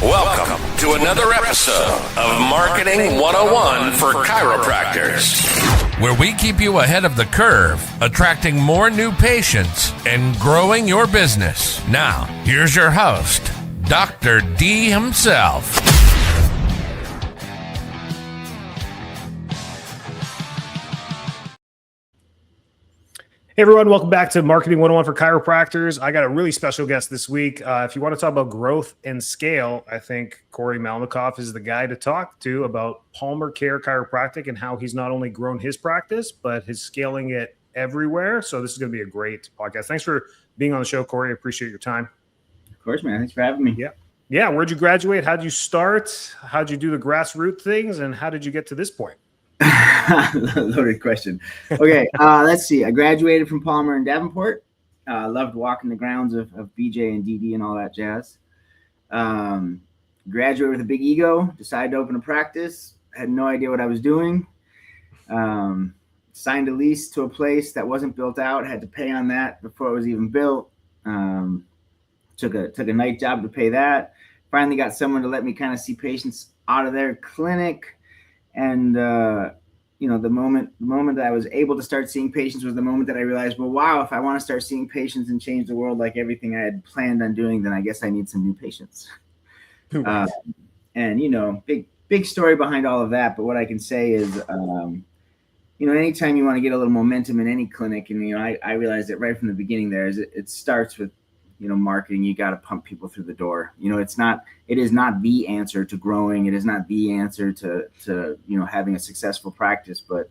Welcome to another episode of Marketing 101 for Chiropractors, where we keep you ahead of the curve, attracting more new patients and growing your business. Now, here's your host, Dr. D himself. Hey everyone, welcome back to Marketing 101 for Chiropractors. I got a really special guest this week. If you want to talk about growth and scale, I think Corey Malnikov is the guy to talk to about Palmer Care Chiropractic and how he's not only grown his practice, but he's scaling it everywhere. So this is going to be a great podcast. Thanks for being on the show, Corey. I appreciate your time. Of course, man. Thanks for having me. Yeah. Where'd you graduate? How'd you start? How'd you do the grassroots things? And how did you get to this point? Loaded question. Okay, let's see. I graduated from Palmer in Davenport. Loved walking the grounds of BJ and DD and all that jazz. Graduated with a big ego. Decided to open a practice. Had no idea what I was doing. Signed a lease to a place that wasn't built out. Had to pay on that before it was even built. Took a night job to pay that. Finally got someone to let me kind of see patients out of their clinic. And, the moment that I was able to start seeing patients was the moment that I realized, well, wow, if I want to start seeing patients and change the world like everything I had planned on doing, then I guess I need some new patients. Big story behind all of that. But what I can say is, anytime you want to get a little momentum in any clinic, and, I realized it right from the beginning there is it starts with, marketing. You got to pump people through the door. It is not the answer to growing. It is not the answer to having a successful practice, but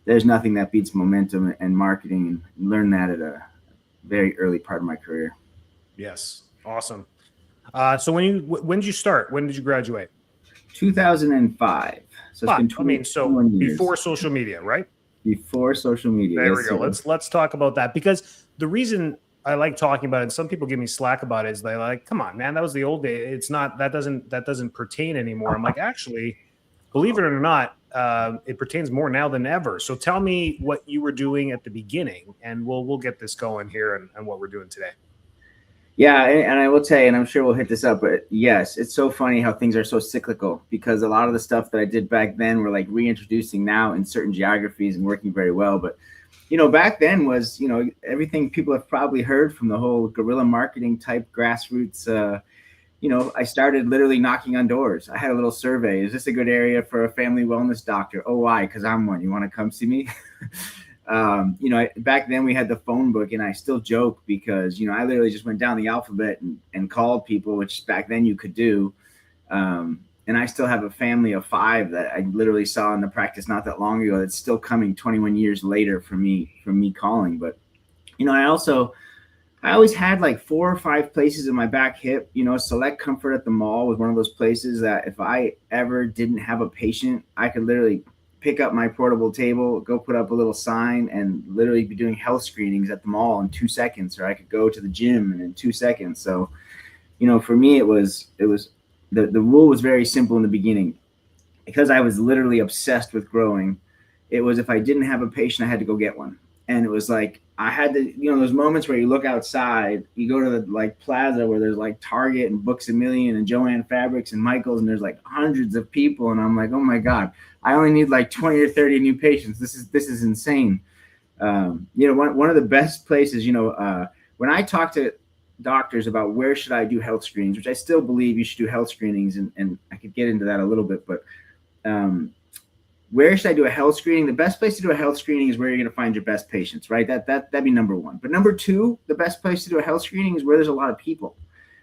there's nothing that beats momentum and marketing, and learn that at a very early part of my career. Yes. Awesome. So when did you start? When did you graduate? 2005. So it's been before social media, right? Before social media. There we go. Let's talk about that, because the reason I like talking about it, and some people give me slack about it, is they like, come on, man, that was the old day. It's not, that doesn't pertain anymore. I'm like, actually, believe it or not, it pertains more now than ever. So tell me what you were doing at the beginning, and we'll get this going here and what we're doing today. Yeah, and I will tell you, and I'm sure we'll hit this up, but yes, it's so funny how things are so cyclical, because a lot of the stuff that I did back then we're like reintroducing now in certain geographies and working very well. But back then was, everything people have probably heard from the whole guerrilla marketing type grassroots. I started literally knocking on doors. I had a little survey. Is this a good area for a family wellness doctor? Oh, why? Because I'm one. You want to come see me? Back then we had the phone book, and I still joke because, I literally just went down the alphabet and called people, which back then you could do. And I still have a family of 5 that I literally saw in the practice not that long ago. That's still coming 21 years later from me calling. But, I always had like 4 or 5 places in my back hip. Select Comfort at the mall was one of those places that if I ever didn't have a patient, I could literally pick up my portable table, go put up a little sign, and literally be doing health screenings at the mall in 2 seconds. Or I could go to the gym and in 2 seconds. So, for me, it was the rule was very simple in the beginning, because I was literally obsessed with growing. It was, if I didn't have a patient, I had to go get one. And it was like, I had to, those moments where you look outside, you go to the plaza where there's like Target and Books A Million and Joann Fabrics and Michaels, and there's like hundreds of people. And I'm like, oh my God, I only need like 20 or 30 new patients. This is insane. One of the best places, when I talk to doctors about where should I do health screenings, which I still believe you should do health screenings, and I could get into that a little bit, but where should I do a health screening? The best place to do a health screening is where you're going to find your best patients, right? That'd be number 1. But number 2, the best place to do a health screening is where there's a lot of people,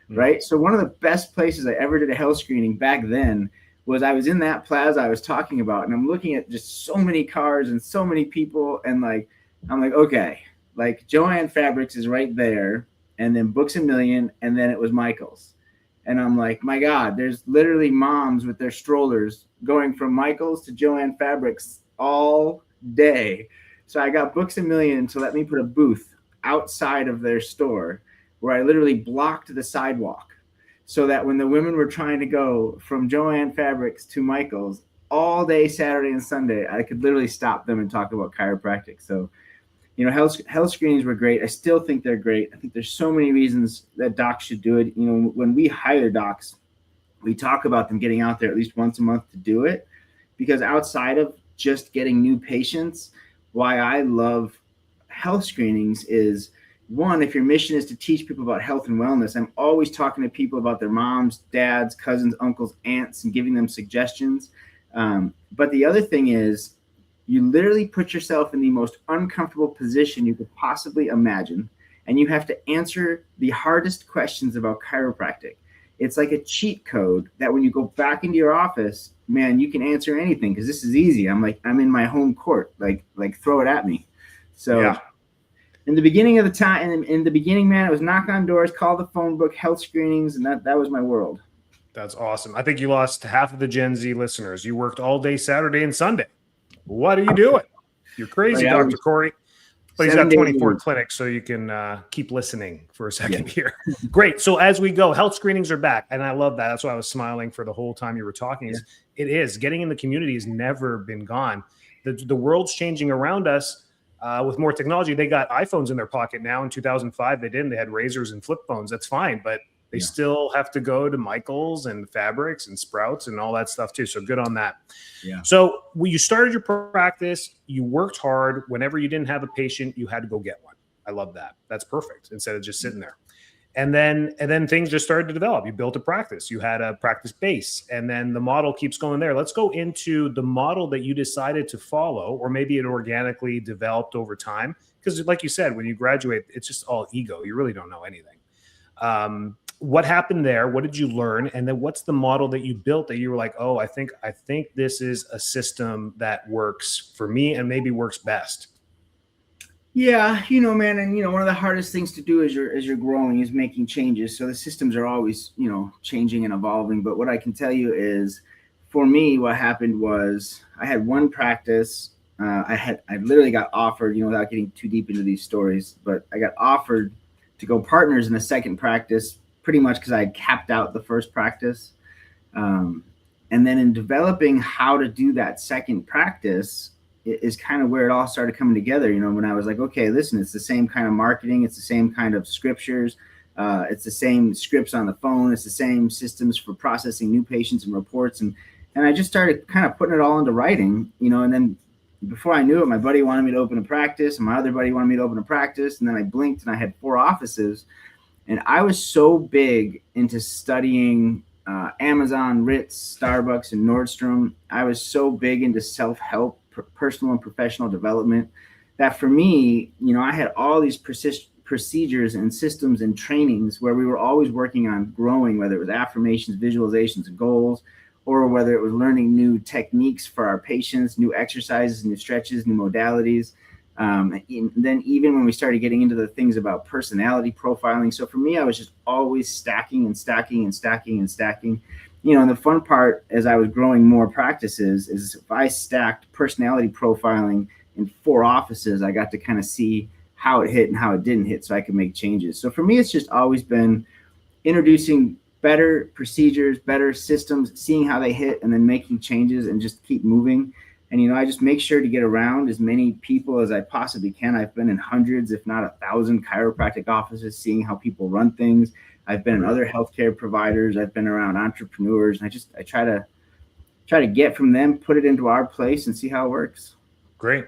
right? So one of the best places I ever did a health screening back then was I was in that plaza I was talking about, and I'm looking at just so many cars and so many people, and I'm like, okay, like Joann Fabrics is right there, and then Books A Million, and then it was Michael's. And I'm like, my God, there's literally moms with their strollers going from Michael's to Joann Fabrics all day. So I got Books A Million to let me put a booth outside of their store where I literally blocked the sidewalk, so that when the women were trying to go from Joann Fabrics to Michael's all day Saturday and Sunday, I could literally stop them and talk about chiropractic. So health screenings were great. I still think they're great. I think there's so many reasons that docs should do it. When we hire docs, we talk about them getting out there at least once a month to do it, because outside of just getting new patients, why I love health screenings is, one, if your mission is to teach people about health and wellness, I'm always talking to people about their moms, dads, cousins, uncles, aunts, and giving them suggestions. But the other thing is, you literally put yourself in the most uncomfortable position you could possibly imagine, and you have to answer the hardest questions about chiropractic. It's like a cheat code that when you go back into your office, man, you can answer anything because this is easy. I'm in my home court, like throw it at me. So yeah. In the beginning, man, it was knock on doors, call the phone book, health screenings, and that was my world. That's awesome. I think you lost half of the Gen Z listeners. You worked all day Saturday and Sunday. What are you doing? You're crazy, Dr. Corey. But he's got 24 clinics, so you can keep listening for a second here. Great. So as we go, health screenings are back, and I love that. That's why I was smiling for the whole time you were talking. Yeah. It is. Getting in the community has never been gone. The world's changing around us with more technology. They got iPhones in their pocket now. In 2005, they didn't. They had razors and flip phones. That's fine, but they still have to go to Michael's and Fabrics and Sprouts and all that stuff too. So good on that. Yeah. So when you started your practice, you worked hard. Whenever you didn't have a patient, you had to go get one. I love that. That's perfect. Instead of just sitting there. And then things just started to develop. You built a practice. You had a practice base. And then the model keeps going there. Let's go into the model that you decided to follow, or maybe it organically developed over time. Because like you said, when you graduate, it's just all ego. You really don't know anything. What happened there? What did you learn? And then what's the model that you built that you were like, oh, I think this is a system that works for me and maybe works best? Yeah, man, and one of the hardest things to do as you're growing is making changes. So the systems are always, changing and evolving. But what I can tell you is, for me, what happened was I had one practice. I literally got offered, without getting too deep into these stories, but I got offered to go partners in the second practice, pretty much because I had capped out the first practice. And then in developing how to do that second practice is kind of where it all started coming together. When I was like, okay, listen, it's the same kind of marketing. It's the same kind of scriptures. It's the same scripts on the phone. It's the same systems for processing new patients and reports. And I just started kind of putting it all into writing, and then before I knew it, my buddy wanted me to open a practice and my other buddy wanted me to open a practice. And then I blinked and I had 4 offices. And I was so big into studying Amazon, Ritz, Starbucks, and Nordstrom. I was so big into self-help, personal and professional development, that for me, I had all these procedures and systems and trainings where we were always working on growing, whether it was affirmations, visualizations, and goals, or whether it was learning new techniques for our patients, new exercises, new stretches, new modalities. And then even when we started getting into the things about personality profiling. So for me, I was just always stacking and stacking and stacking and stacking. And the fun part as I was growing more practices is if I stacked personality profiling in 4 offices, I got to kind of see how it hit and how it didn't hit so I could make changes. So for me, it's just always been introducing better procedures, better systems, seeing how they hit, and then making changes and just keep moving. And, I just make sure to get around as many people as I possibly can. I've been in hundreds, if not 1,000 chiropractic offices, seeing how people run things. I've been in other healthcare providers. I've been around entrepreneurs. And I try to get from them, put it into our place and see how it works. Great.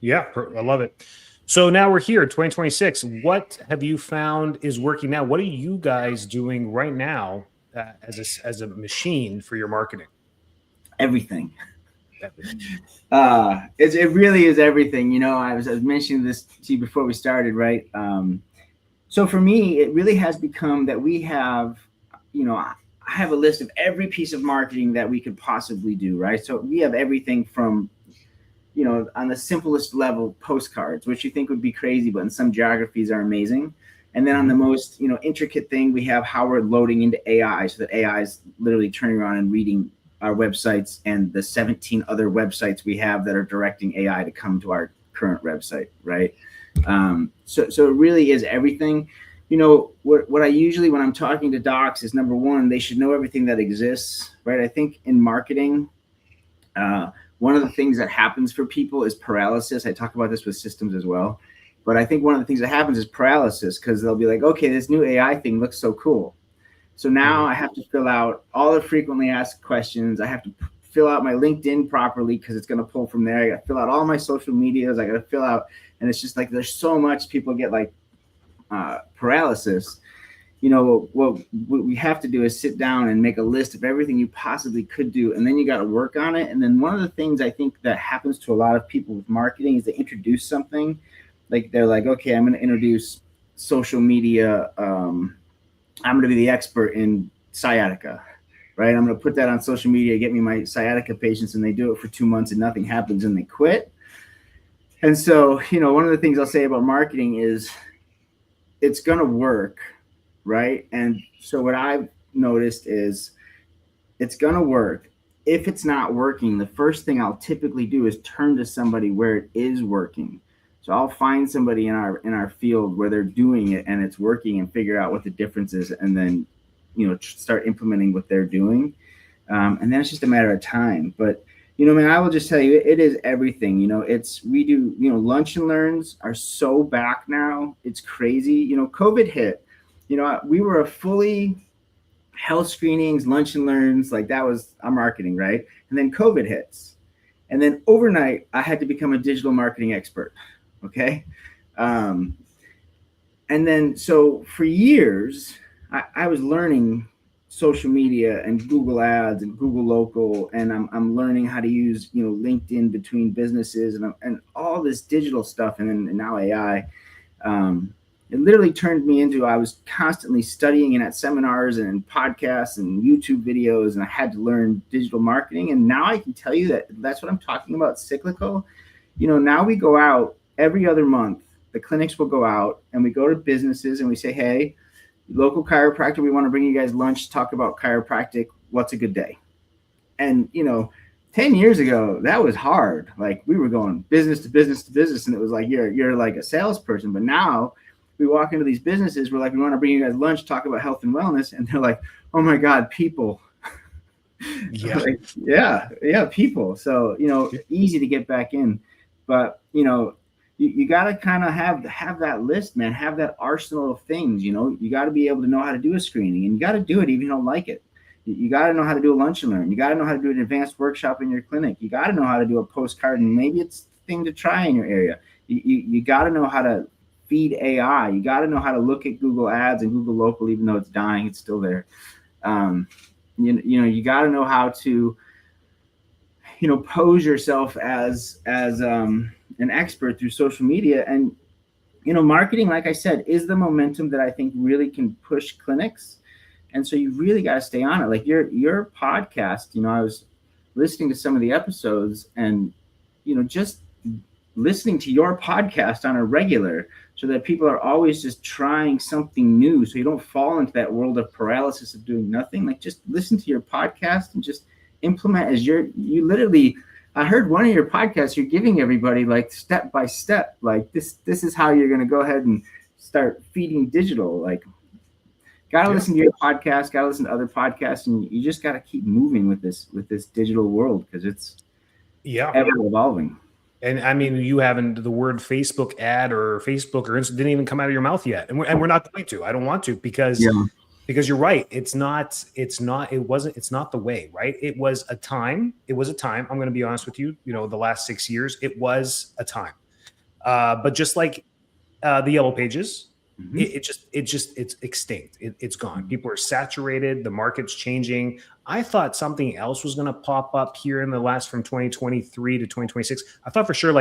Yeah, I love it. So now we're here, 2026. What have you found is working now? What are you guys doing right now as a machine for your marketing? Everything. It really is everything. I was mentioning this to you before we started, right? So for me, it really has become that we have, I have a list of every piece of marketing that we could possibly do, right? So we have everything from, on the simplest level, postcards, which you think would be crazy, but in some geographies are amazing. And then on the most, intricate thing, we have how we're loading into AI, so that AI is literally turning around and reading our websites and the 17 other websites we have that are directing AI to come to our current website, right? So it really is everything. What I usually, when I'm talking to docs, is number one, they should know everything that exists, right? I think in marketing, one of the things that happens for people is paralysis. I talk about this with systems as well. But I think one of the things that happens is paralysis, because they'll be like, okay, this new AI thing looks so cool. So now I have to fill out all the frequently asked questions. I have to fill out my LinkedIn properly because it's going to pull from there. I got to fill out all my social medias. I got to fill out, and it's just like there's so much. People get like paralysis. You know, what we have to do is sit down and make a list of everything you possibly could do, and then you got to work on it. And then one of the things I think that happens to a lot of people with marketing is they introduce something, like they're like, okay, I'm going to introduce social media. I'm going to be the expert in sciatica, right? I'm going to put that on social media, get me my sciatica patients, and they do it for 2 months and nothing happens and they quit. And so, you know, one of the things I'll say about marketing is it's going to work. Right. And so what I've noticed is it's going to work. If it's not working, the first thing I'll typically do is turn to somebody where it is working. So I'll find somebody in our field where they're doing it and it's working and figure out what the difference is. And then, you know, start implementing what they're doing. And then it's just a matter of time. But, you know, man, I will just tell you, it is everything. You know, we do, you know, lunch and learns are so back now. It's crazy. You know, COVID hit. You know, we were a fully health screenings, lunch and learns, like that was our marketing, right? And then COVID hits. And then overnight, I had to become a digital marketing expert, okay? And then, so for years, I was learning social media and Google Ads and Google Local, and I'm learning how to use, you know, LinkedIn between businesses and all this digital stuff, and now AI. It literally turned me into, I was constantly studying and at seminars and podcasts and YouTube videos, and I had to learn digital marketing. And now I can tell you that that's what I'm talking about, cyclical. You know, now we go out every other month, the clinics will go out and we go to businesses and we say, hey, local chiropractor, we want to bring you guys lunch, talk about chiropractic. What's a good day? And, you know, 10 years ago, that was hard. Like we were going business to business to business. And it was like, you're like a salesperson. But now we walk into these businesses, we're like, we want to bring you guys lunch, talk about health and wellness. And they're like, oh my God, people. Yeah. Like, yeah, people. So, you know, easy to get back in. But, you know, you got to kind of have that list, man, have that arsenal of things. You know, you got to be able to know how to do a screening, and you got to do it even if you don't like it. You got to know how to do a lunch and learn. You got to know how to do an advanced workshop in your clinic. You got to know how to do a postcard, and maybe it's a thing to try in your area. You got to know how to feed AI. You got to know how to look at Google Ads and Google Local, even though it's dying, it's still there. You know, you got to know how to, you know, pose yourself as an expert through social media. And, you know, marketing, like I said, is the momentum that I think really can push clinics. And so you really got to stay on it. Like your podcast, you know, I was listening to some of the episodes, and, you know, just listening to your podcast on a regular, so that people are always just trying something new, so you don't fall into that world of paralysis of doing nothing. Like just listen to your podcast and just implement as you literally, I heard one of your podcasts, you're giving everybody like step by step, like this is how you're going to go ahead and start feeding digital. Like got to listen to your podcast, got to listen to other podcasts, and you just got to keep moving with this digital world, because it's ever evolving. And I mean, you haven't, the word Facebook ad or Facebook or Instagram didn't even come out of your mouth yet. And we're not going to. I don't want to, because you're right. It's not the way, right? It was a time. I'm going to be honest with you. You know, the last 6 years, it was a time. But just like the Yellow Pages, it's extinct. It's gone. People are saturated. The market's changing. I thought something else was going to pop up here in the last, from 2023 to 2026. I thought for sure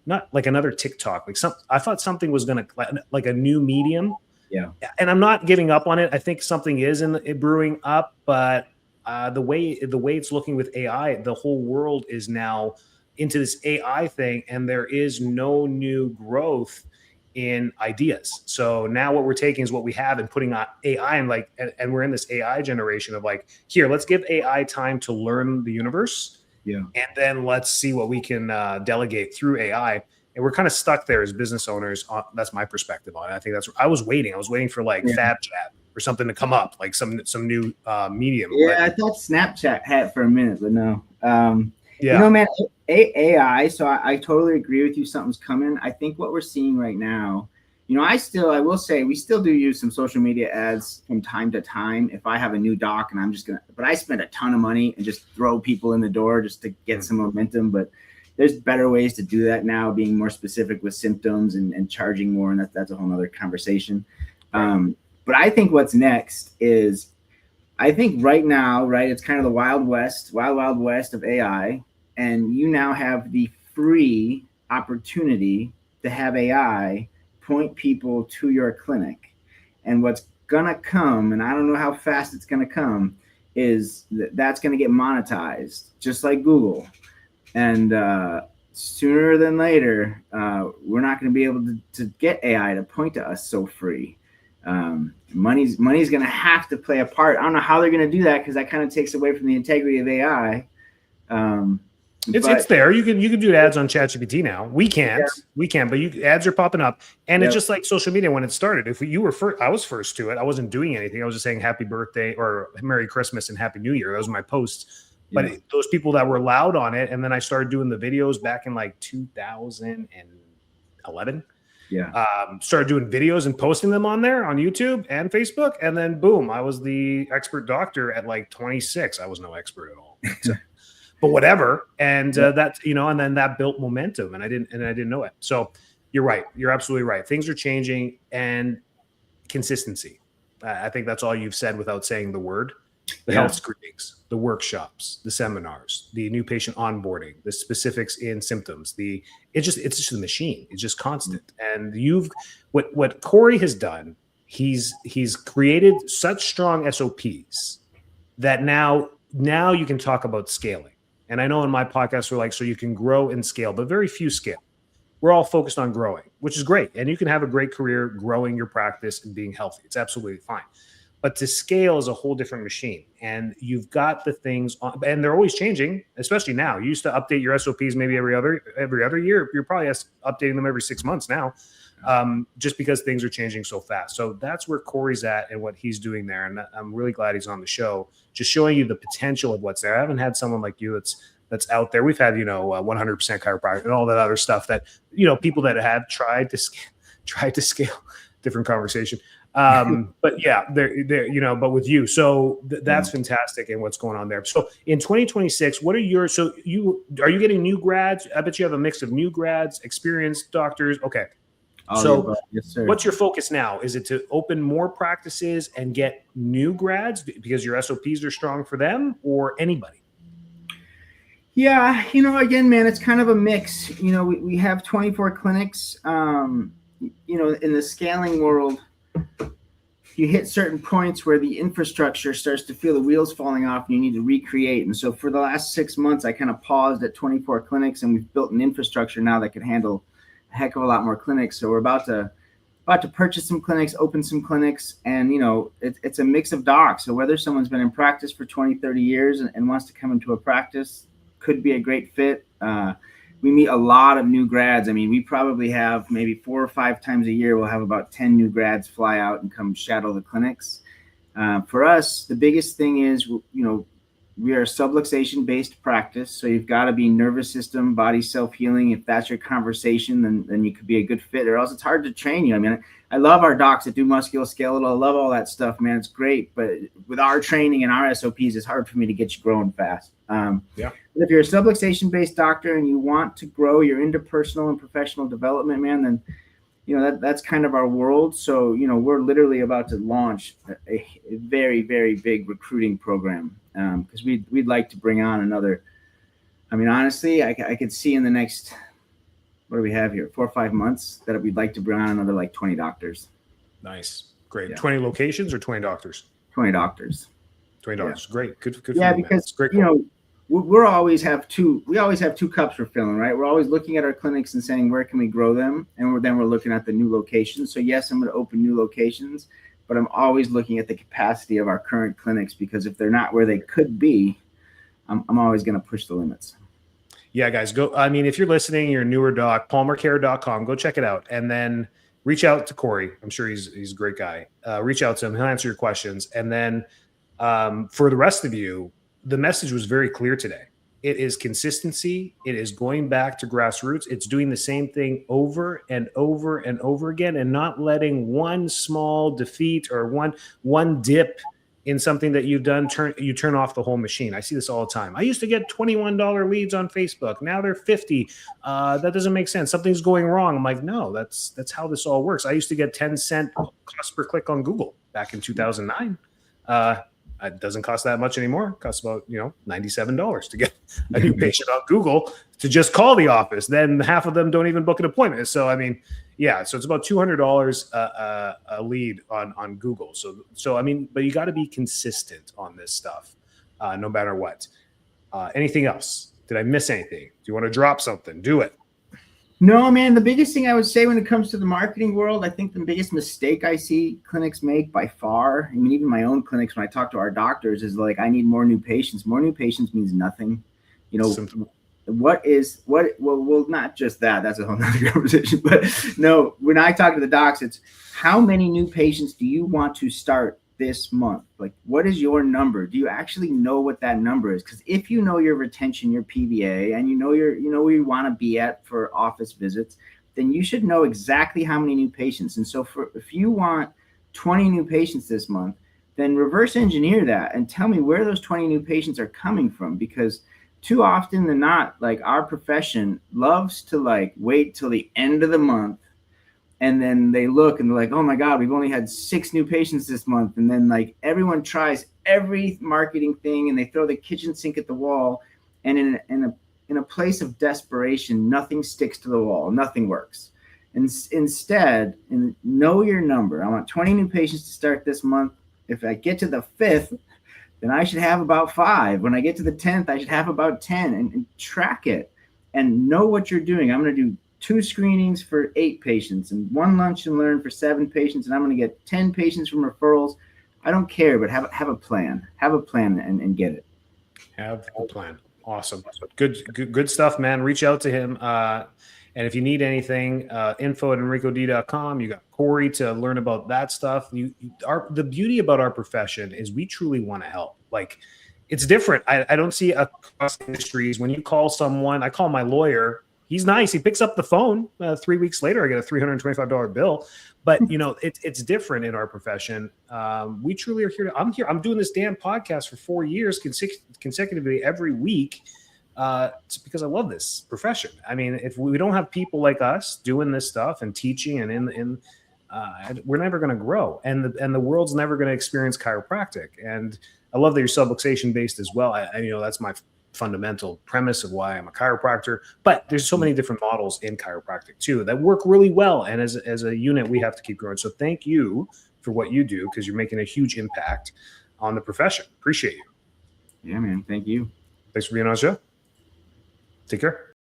not like another TikTok, I thought something was going to, like a new medium. Yeah. And I'm not giving up on it. I think something is brewing up, but the way it's looking with AI, the whole world is now into this AI thing, and there is no new growth in ideas. So now what we're taking is what we have and putting on AI, and we're in this AI generation of like, here, let's give AI time to learn the universe. Yeah. And then let's see what we can delegate through AI. And we're kind of stuck there as business owners. That's my perspective on it. I think I was waiting for like Fab Chat or something to come up, like some new medium. Yeah. I thought Snapchat had for a minute, but no. You know, man, AI. So I totally agree with you. Something's coming. I think what we're seeing right now I will say we still do use some social media ads from time to time. If I have a new doc and but I spend a ton of money and just throw people in the door just to get some momentum. But there's better ways to do that now, being more specific with symptoms and charging more. And that's a whole nother conversation. But I think what's next is, I think right now, right, it's kind of the wild west of AI. And you now have the free opportunity to have AI point people to your clinic. And what's gonna come, and I don't know how fast it's gonna come, is that's gonna get monetized, just like Google. And sooner than later, we're not gonna be able to get AI to point to us so free. Money's gonna have to play a part. I don't know how they're gonna do that, because that kind of takes away from the integrity of AI. It's there. You can do ads on ChatGPT now. We can't, but ads are popping up, and it's just like social media when it started. If you were first, I was first to it. I wasn't doing anything. I was just saying Happy Birthday or Merry Christmas and Happy New Year. That was my posts. But those people that were loud on it, and then I started doing the videos back in like 2011. Started doing videos and posting them on there on YouTube and Facebook, and then boom, I was the expert doctor at like 26. I was no expert at all. But whatever. And that's, and then that built momentum, and I didn't know it. So you're right. You're absolutely right. Things are changing, and consistency. I think that's all you've said without saying the word. The health screenings, the workshops, the seminars, the new patient onboarding, the specifics in symptoms, it's just the machine. It's just constant. And what Corey has done, he's created such strong SOPs that now you can talk about scaling. And I know in my podcast, we're like, so you can grow and scale, but very few scale. We're all focused on growing, which is great. And you can have a great career growing your practice and being healthy. It's absolutely fine. But to scale is a whole different machine. And you've got the things on, and they're always changing, especially now. You used to update your SOPs maybe every other year. You're probably updating them every 6 months now, just because things are changing so fast. So that's where Corey's at and what he's doing there. And I'm really glad he's on the show, just showing you the potential of what's there. I haven't had someone like you that's out there. We've had, 100% chiropractic and all that other stuff that, people that have tried to scale, different conversation. But yeah, but with you, so that's fantastic. And what's going on there. So in 2026, are you getting new grads? I bet you have a mix of new grads, experienced doctors. Okay. So yes, sir. What's your focus now? Is it to open more practices and get new grads because your SOPs are strong for them, or anybody? Yeah. Again, man, it's kind of a mix. We have 24 clinics, in the scaling world. You hit certain points where the infrastructure starts to feel the wheels falling off and you need to recreate. And so for the last 6 months, I kind of paused at 24 clinics, and we've built an infrastructure now that can handle a heck of a lot more clinics. So we're about to purchase some clinics, open some clinics, and, it's a mix of docs. So whether someone's been in practice for 20, 30 years and wants to come into a practice, could be a great fit. We meet a lot of new grads. I mean, we probably have maybe 4 or 5 times a year, we'll have about 10 new grads fly out and come shadow the clinics. For us, the biggest thing is, we are a subluxation-based practice. So you've got to be nervous system, body self-healing. If that's your conversation, then you could be a good fit, or else it's hard to train you. I mean, I love our docs that do musculoskeletal. I love all that stuff, man. It's great. But with our training and our SOPs, it's hard for me to get you growing fast. But if you're a subluxation-based doctor and you want to grow your interpersonal and professional development, man, then, that's kind of our world. So, we're literally about to launch a very, very big recruiting program, because we'd like to bring on another. I mean, honestly, I could see in the next, what do we have here, 4 or 5 months, that we'd like to bring on another like 20 doctors. Nice. Great. Yeah. 20 locations or 20 doctors? 20 doctors. 20 doctors. Yeah. Great. Good. Yeah, because, great. We always have two cups we're filling, right? We're always looking at our clinics and saying, where can we grow them? And then we're looking at the new locations. So yes, I'm going to open new locations, but I'm always looking at the capacity of our current clinics, because if they're not where they could be, I'm always going to push the limits. Yeah, guys, go. I mean, if you're listening, you're a newer doc, palmercare.com, go check it out. And then reach out to Corey. I'm sure he's a great guy. Reach out to him. He'll answer your questions. And then for the rest of you, the message was very clear today. It is consistency. It is going back to grassroots. It's doing the same thing over and over and over again, and not letting one small defeat or one dip in something that you've done turn off the whole machine. I see this all the time. I used to get $21 leads on Facebook. Now they're 50. That doesn't make sense. Something's going wrong. I'm like, no, that's how this all works. I used to get 10-cent cost per click on Google back in 2009. It doesn't cost that much anymore. It costs about, $97 to get a new patient on Google to just call the office. Then half of them don't even book an appointment. So, so it's about $200 a lead on Google. But you got to be consistent on this stuff, no matter what. Anything else? Did I miss anything? Do you want to drop something? Do it. No, man. The biggest thing I would say when it comes to the marketing world, I think the biggest mistake I see clinics make by far, even my own clinics, when I talk to our doctors, is like, I need more new patients. More new patients means nothing. Well, not just that. That's a whole nother conversation. But no, when I talk to the docs, it's how many new patients do you want to start this month? Like, what is your number? Do you actually know what that number is? Because if you know your retention, your PVA, and you know where you want to be at for office visits, then you should know exactly how many new patients. And so if you want 20 new patients this month, then reverse engineer that and tell me where those 20 new patients are coming from. Because too often than not, like, our profession loves to wait till the end of the month. And then they look and they're like, oh my God, we've only had 6 new patients this month. And then everyone tries every marketing thing and they throw the kitchen sink at the wall. And in a place of desperation, nothing sticks to the wall. Nothing works. And instead, know your number. I want 20 new patients to start this month. If I get to the 5th, then I should have about 5. When I get to the 10th, I should have about 10, and track it and know what you're doing. I'm going to do 2 screenings for 8 patients and 1 lunch and learn for 7 patients. And I'm going to get 10 patients from referrals. I don't care, but have a plan. Have a plan and get it. Have a plan. Awesome. Good stuff, man. Reach out to him. And if you need anything, info@enricod.com. You got Corey to learn about that stuff. The beauty about our profession is we truly want to help. Like, it's different. I don't see across industries when you call someone. I call my lawyer. He's nice. He picks up the phone. 3 weeks later, I get a $325 bill. But it's different in our profession. We truly are here. I'm doing this damn podcast for 4 years consecutively every week. It's because I love this profession. If we don't have people like us doing this stuff and teaching and we're never going to grow, and the world's never going to experience chiropractic. And I love that you're subluxation based as well. That's my fundamental premise of why I'm a chiropractor. But there's so many different models in chiropractic too that work really well. And as a unit, we have to keep growing. So thank you for what you do, because you're making a huge impact on the profession. Appreciate you. Yeah, man. Thank you. Thanks for being on the show. Take care.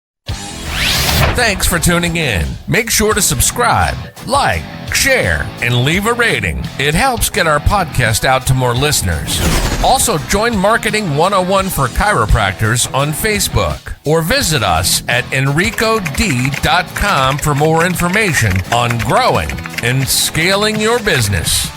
Thanks for tuning in. Make sure to subscribe, like, share, and leave a rating. It helps get our podcast out to more listeners. Also, join Marketing 101 for Chiropractors on Facebook, or visit us at enricod.com for more information on growing and scaling your business.